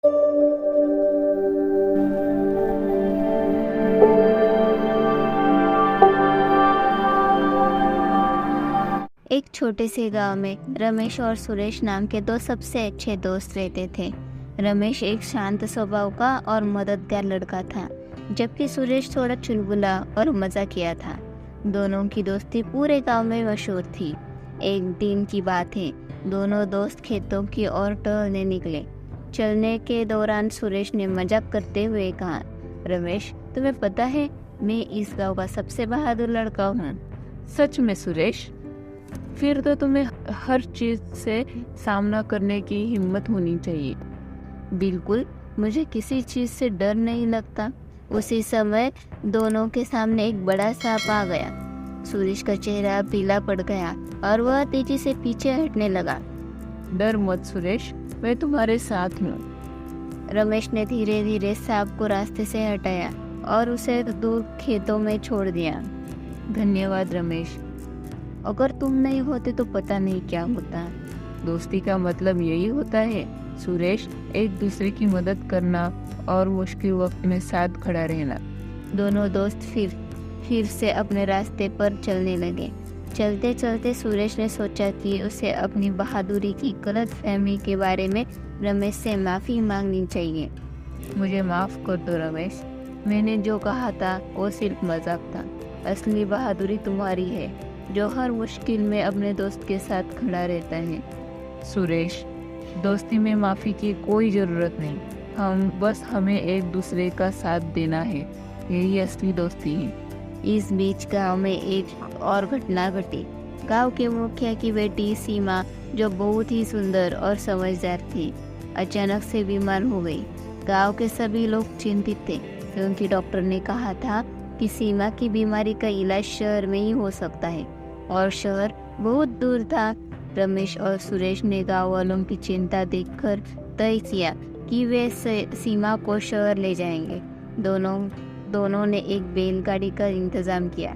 एक छोटे से गांव में रमेश और सुरेश नाम के दो सबसे अच्छे दोस्त रहते थे। रमेश एक शांत स्वभाव का और मददगार लड़का था, जबकि सुरेश थोड़ा चुलबुला और मजाकिया था। दोनों की दोस्ती पूरे गांव में मशहूर थी। एक दिन की बात है, दोनों दोस्त खेतों की ओर टहलने निकले। चलने के दौरान सुरेश ने मजाक करते हुए कहा, रमेश, तुम्हें पता है मैं इस गांव का सबसे बहादुर लड़का हूँ। सच में सुरेश? फिर तो तुम्हें हर चीज से सामना करने की हिम्मत होनी चाहिए। बिल्कुल, मुझे किसी चीज से डर नहीं लगता। उसी समय दोनों के सामने एक बड़ा सांप आ गया। सुरेश का चेहरा पीला पड़ गया और वह तेजी से पीछे हटने लगा। डर मत सुरेश, मैं तुम्हारे साथ हूँ। रमेश ने धीरे धीरे सांप को रास्ते से हटाया और उसे दूर खेतों में छोड़ दिया। धन्यवाद रमेश, अगर तुम नहीं होते तो पता नहीं क्या होता। दोस्ती का मतलब यही होता है सुरेश, एक दूसरे की मदद करना और मुश्किल वक्त में साथ खड़ा रहना। दोनों दोस्त फिर से अपने रास्ते पर चलने लगे। चलते चलते सुरेश ने सोचा कि उसे अपनी बहादुरी की गलतफहमी के बारे में रमेश से माफ़ी मांगनी चाहिए। मुझे माफ़ कर दो रमेश, मैंने जो कहा था वो सिर्फ मजाक था। असली बहादुरी तुम्हारी है, जो हर मुश्किल में अपने दोस्त के साथ खड़ा रहता है। सुरेश, दोस्ती में माफ़ी की कोई ज़रूरत नहीं, हमें एक दूसरे का साथ देना है, यही असली दोस्ती है। इस बीच गांव में एक और घटना घटी। गांव के मुखिया की बेटी सीमा, जो बहुत ही सुंदर और समझदार थी, अचानक से बीमार हो गई। गांव के सभी लोग चिंतित थे, क्योंकि डॉक्टर ने कहा था कि सीमा की बीमारी का इलाज शहर में ही हो सकता है, और शहर बहुत दूर था। रमेश और सुरेश ने गांव वालों की चिंता देखकर तय किया कि वे सीमा को शहर ले जाएंगे। दोनों ने एक बैलगाड़ी का इंतजाम किया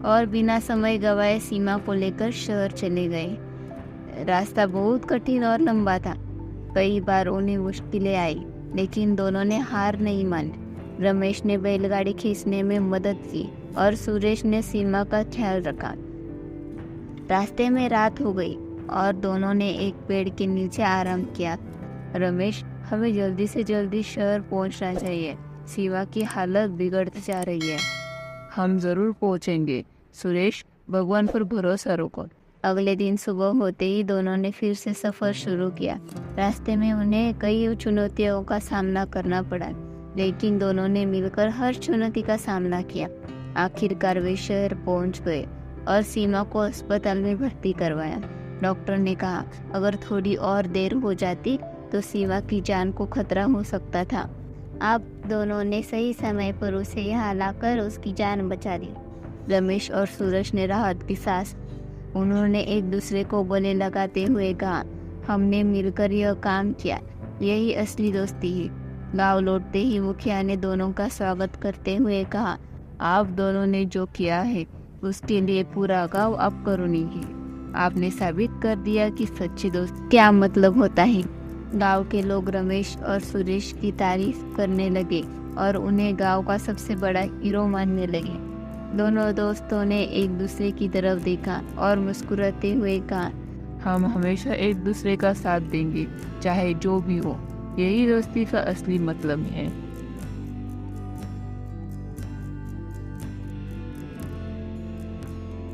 और बिना समय गवाए सीमा को लेकर शहर चले गए। रास्ता बहुत कठिन और लंबा था। कई बार उन्हें मुश्किलें आई, लेकिन दोनों ने हार नहीं मानी। रमेश ने बैलगाड़ी खींचने में मदद की और सुरेश ने सीमा का ख्याल रखा। रास्ते में रात हो गई और दोनों ने एक पेड़ के नीचे आराम किया। रमेश, हमें जल्दी से जल्दी शहर पहुंचना चाहिए, सीमा की हालत बिगड़ती जा रही है। हम जरूर पहुंचेंगे सुरेश, भगवान पर भरोसा रखो। अगले दिन सुबह होते ही दोनों ने फिर से सफर शुरू किया। रास्ते में उन्हें कई चुनौतियों का सामना करना पड़ा, लेकिन दोनों ने मिलकर हर चुनौती का सामना किया। आखिरकार वे शहर पहुंच गए और सीमा को अस्पताल में भर्ती करवाया। डॉक्टर ने कहा, अगर थोड़ी और देर हो जाती तो सीमा की जान को खतरा हो सकता था। आप दोनों ने सही समय पर उसे यहाँ लाकर उसकी जान बचा दी। रमेश और सूरज ने राहत की सांस। उन्होंने एक दूसरे को गले लगाते हुए कहा, हमने मिलकर यह काम किया, यही असली दोस्ती है। गांव लौटते ही मुखिया ने दोनों का स्वागत करते हुए कहा, आप दोनों ने जो किया है उसके लिए पूरा गांव आपका ऋणी है। आपने साबित कर दिया कि सच्ची दोस्त क्या मतलब होता है। गांव के लोग रमेश और सुरेश की तारीफ करने लगे और उन्हें गांव का सबसे बड़ा हीरो मानने लगे। दोनों दोस्तों ने एक दूसरे की तरफ देखा और मुस्कुराते हुए कहा, हम हमेशा एक दूसरे का साथ देंगे, चाहे जो भी हो। यही दोस्ती का असली मतलब है।